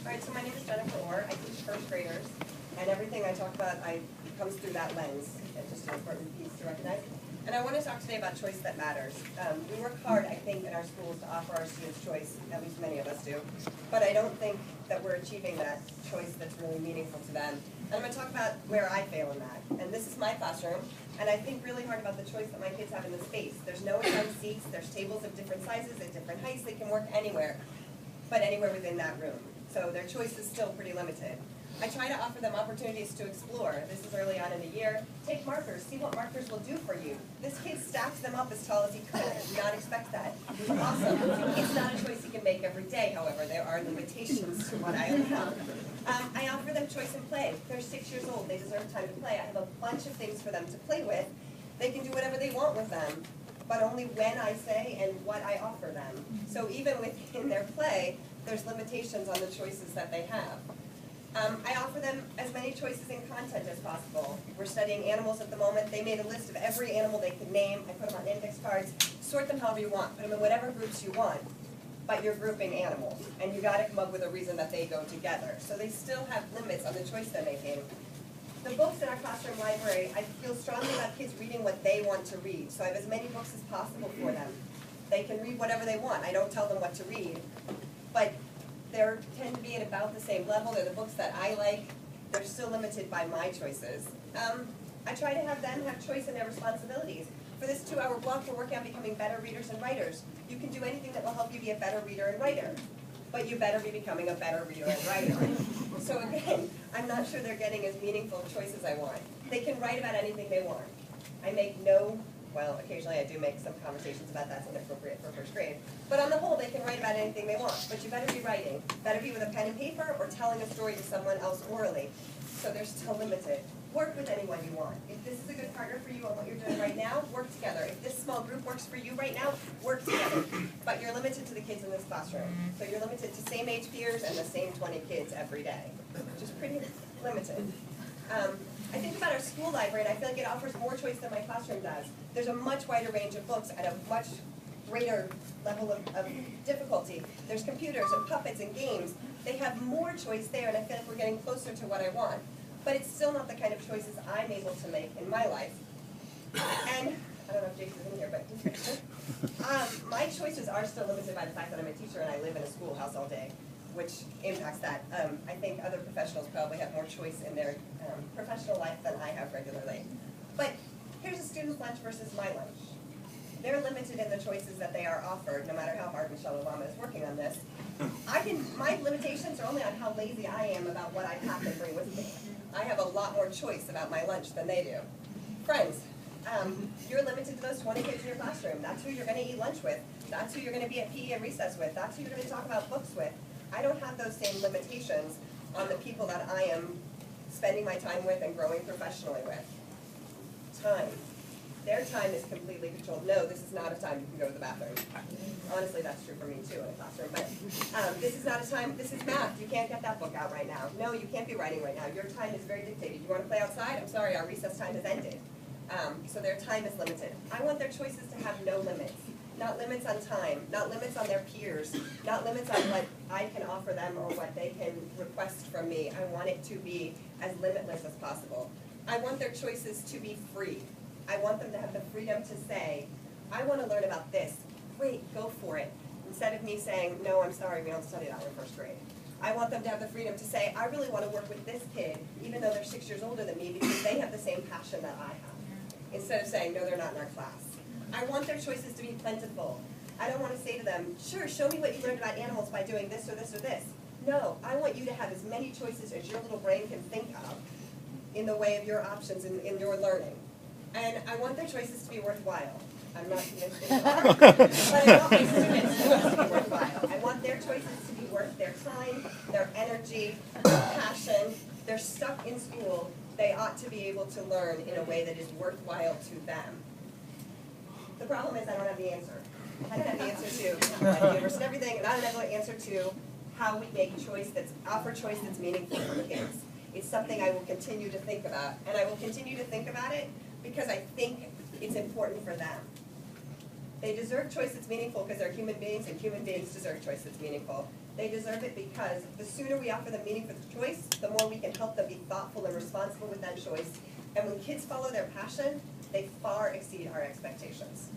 All right, so my name is Jennifer Orr. I teach first graders, and everything I talk about comes through that lens. It's just an important piece to recognize. And I want to talk today about choice that matters. We work hard, I think, in our schools to offer our students choice, at least many of us do, but I don't think that we're achieving that choice that's really meaningful to them. And I'm going to talk about where I fail in that. And this is my classroom, and I think really hard about the choice that my kids have in the space. There's no assigned seats, there's tables of different sizes at different heights. They can work anywhere, but anywhere within that room. So their choice is still pretty limited. I try to offer them opportunities to explore. This is early on in the year. Take markers, see what markers will do for you. This kid stacked them up as tall as he could. I did not expect that. Awesome. It's not a choice he can make every day, however. There are limitations to what I allow. I offer them choice in play. They're 6 years old. They deserve time to play. I have a bunch of things for them to play with. They can do whatever they want with them, but only when I say and what I offer them. So even within their play, there's limitations on the choices that they have. I offer them as many choices in content as possible. We're studying animals at the moment. They made a list of every animal they could name. I put them on index cards. Sort them however you want. Put them in whatever groups you want. But you're grouping animals. And you got to come up with a reason that they go together. So they still have limits on the choice they're making. The books in our classroom library, I feel strongly about kids reading what they want to read. So I have as many books as possible for them. They can read whatever they want. I don't tell them what to read. But they tend to be at about the same level. They're the books that I like. They're still limited by my choices. I try to have them have choice in their responsibilities. For this 2-hour block, we're working on becoming better readers and writers. You can do anything that will help you be a better reader and writer. But you better be becoming a better reader and writer. So again, I'm not sure they're getting as meaningful choices I want. They can write about anything they want. I make well, occasionally I do make some conversations about that's inappropriate for first grade. But on the whole, they can write about anything they want. But you better be writing. Better be with a pen and paper or telling a story to someone else orally. So they're still limited. Work with anyone you want. If this is a good partner for you on what you're doing right now, work together. If this small group works for you right now, work together. But you're limited to the kids in this classroom. So you're limited to same age peers and the same 20 kids every day, which is pretty limited. I think about our school library, and I feel like it offers more choice than my classroom does. There's a much wider range of books at a much greater level of difficulty. There's computers and puppets and games. They have more choice there, and I feel like we're getting closer to what I want. But it's still not the kind of choices I'm able to make in my life. And I don't know if Jason's in here, but he's here. My choices are still limited by the fact that I'm a teacher and I live in a schoolhouse all day, which impacts that. I think other professionals probably have more choice in their professional life than I have regularly. But here's a student's lunch versus my lunch. They're limited in the choices that they are offered, no matter how hard Michelle Obama is working on this. My limitations are only on how lazy I am about what I have to bring with me. I have a lot more choice about my lunch than they do. Friends, you're limited to those 20 kids in your classroom. That's who you're going to eat lunch with. That's who you're going to be at PE and recess with. That's who you're going to talk about books with. I don't have those same limitations on the people that I am spending my time with and growing professionally with. Time. Their time is completely controlled. No, this is not a time you can go to the bathroom. Honestly, that's true for me too in a classroom. But this is not a time, this is math. You can't get that book out right now. No, you can't be writing right now. Your time is very dictated. You want to play outside? I'm sorry, our recess time has ended. So their time is limited. I want their choices to have no limits. Not limits on time, not limits on their peers, not limits on what I can offer them or what they can request from me. I want it to be as limitless as possible. I want their choices to be free. I want them to have the freedom to say, I want to learn about this. Great, go for it. Instead of me saying, no, I'm sorry, we don't study that in first grade. I want them to have the freedom to say, I really want to work with this kid, even though they're 6 years older than me, because they have the same passion that I have. Instead of saying, no, they're not in our class. I want their choices to be plentiful. I don't want to say to them, sure, show me what you learned about animals by doing this or this or this. No, I want you to have as many choices as your little brain can think of in the way of your options in your learning. And I want their choices to be worthwhile. I'm not convinced they are, but I want my students' choices to be worthwhile. I want their choices to be worth their time, their energy, their passion. They're stuck in school. They ought to be able to learn in a way that is worthwhile to them. The problem is I don't have the answer. I don't have the answer to universe and everything, and I don't have the answer to how we make offer choice that's meaningful for kids. It's something I will continue to think about, and I will continue to think about it because I think it's important for them. They deserve choice that's meaningful because they're human beings, and human beings deserve choice that's meaningful. They deserve it because the sooner we offer them meaningful choice, the more we can help them be thoughtful and responsible with that choice. And when kids follow their passion, they far exceed our expectations.